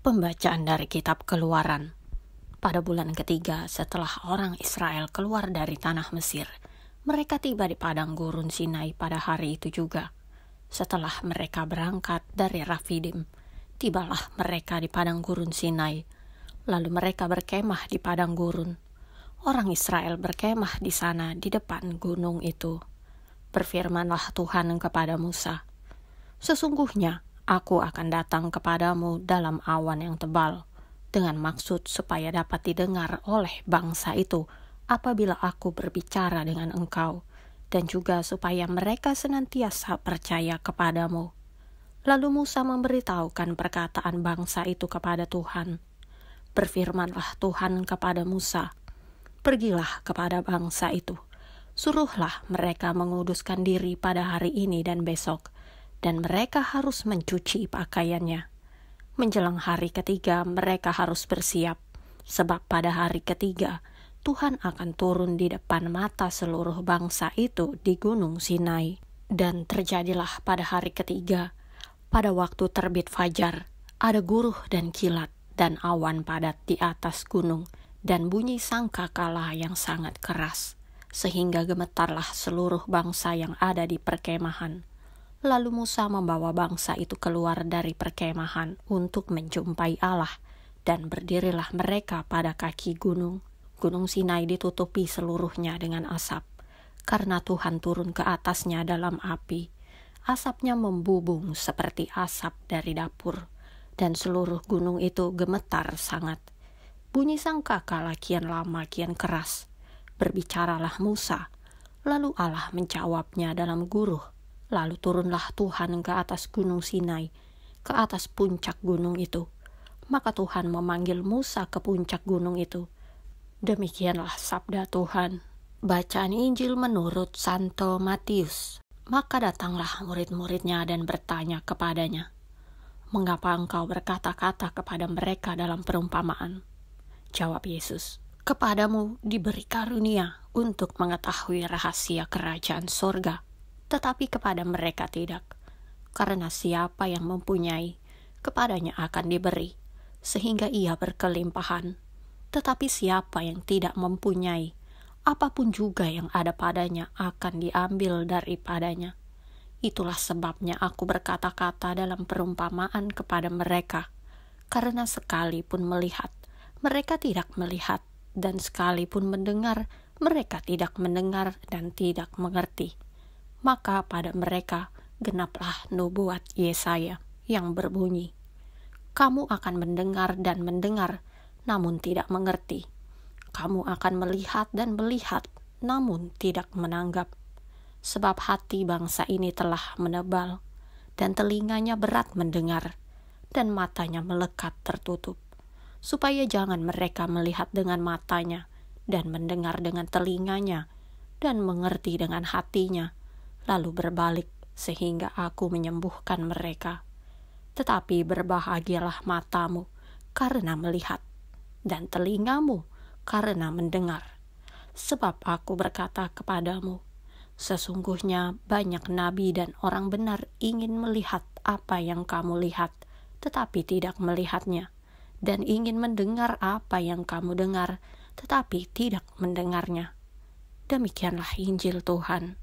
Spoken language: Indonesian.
Pembacaan dari kitab Keluaran. Pada bulan ketiga setelah orang Israel keluar dari tanah Mesir, mereka tiba di padang gurun Sinai pada hari itu juga. Setelah mereka berangkat dari Rafidim, tibalah mereka di padang gurun Sinai. Lalu mereka berkemah di padang gurun. Orang Israel berkemah di sana di depan gunung itu. Berfirmanlah Tuhan kepada Musa, "Sesungguhnya Aku akan datang kepadamu dalam awan yang tebal, dengan maksud supaya dapat didengar oleh bangsa itu apabila aku berbicara dengan engkau, dan juga supaya mereka senantiasa percaya kepadamu." Lalu Musa memberitahukan perkataan bangsa itu kepada Tuhan. Berfirmanlah Tuhan kepada Musa, "Pergilah kepada bangsa itu, suruhlah mereka menguduskan diri pada hari ini dan besok, dan mereka harus mencuci pakaiannya. Menjelang hari ketiga mereka harus bersiap, sebab pada hari ketiga Tuhan akan turun di depan mata seluruh bangsa itu di gunung Sinai." Dan terjadilah pada hari ketiga, pada waktu terbit fajar, ada guruh dan kilat dan awan padat di atas gunung, dan bunyi sangkakala yang sangat keras, sehingga gemetarlah seluruh bangsa yang ada di perkemahan. Lalu Musa membawa bangsa itu keluar dari perkemahan untuk menjumpai Allah, dan berdirilah mereka pada kaki gunung. Gunung Sinai ditutupi seluruhnya dengan asap, karena Tuhan turun ke atasnya dalam api. Asapnya membubung seperti asap dari dapur, dan seluruh gunung itu gemetar sangat. Bunyi sangkakala kian lama kian keras. Berbicaralah Musa, lalu Allah menjawabnya dalam guruh. Lalu turunlah Tuhan ke atas gunung Sinai, ke atas puncak gunung itu. Maka Tuhan memanggil Musa ke puncak gunung itu. Demikianlah sabda Tuhan. Bacaan Injil menurut Santo Matius. Maka datanglah murid-muridnya dan bertanya kepadanya, "Mengapa engkau berkata-kata kepada mereka dalam perumpamaan?" Jawab Yesus, "Kepadamu diberi karunia untuk mengetahui rahasia kerajaan sorga, tetapi kepada mereka tidak. Karena siapa yang mempunyai, kepadanya akan diberi, sehingga ia berkelimpahan. Tetapi siapa yang tidak mempunyai, apapun juga yang ada padanya akan diambil daripadanya. Itulah sebabnya aku berkata-kata dalam perumpamaan kepada mereka, karena sekalipun melihat, mereka tidak melihat, dan sekalipun mendengar, mereka tidak mendengar dan tidak mengerti. Maka pada mereka genaplah nubuat Yesaya yang berbunyi, kamu akan mendengar dan mendengar, namun tidak mengerti. Kamu akan melihat dan melihat, namun tidak menanggap. Sebab hati bangsa ini telah menebal, dan telinganya berat mendengar, dan matanya melekat tertutup, supaya jangan mereka melihat dengan matanya, dan mendengar dengan telinganya, dan mengerti dengan hatinya, lalu berbalik sehingga aku menyembuhkan mereka. Tetapi berbahagialah matamu karena melihat, dan telingamu karena mendengar. Sebab aku berkata kepadamu, sesungguhnya banyak nabi dan orang benar ingin melihat apa yang kamu lihat, tetapi tidak melihatnya, dan ingin mendengar apa yang kamu dengar, tetapi tidak mendengarnya." Demikianlah Injil Tuhan.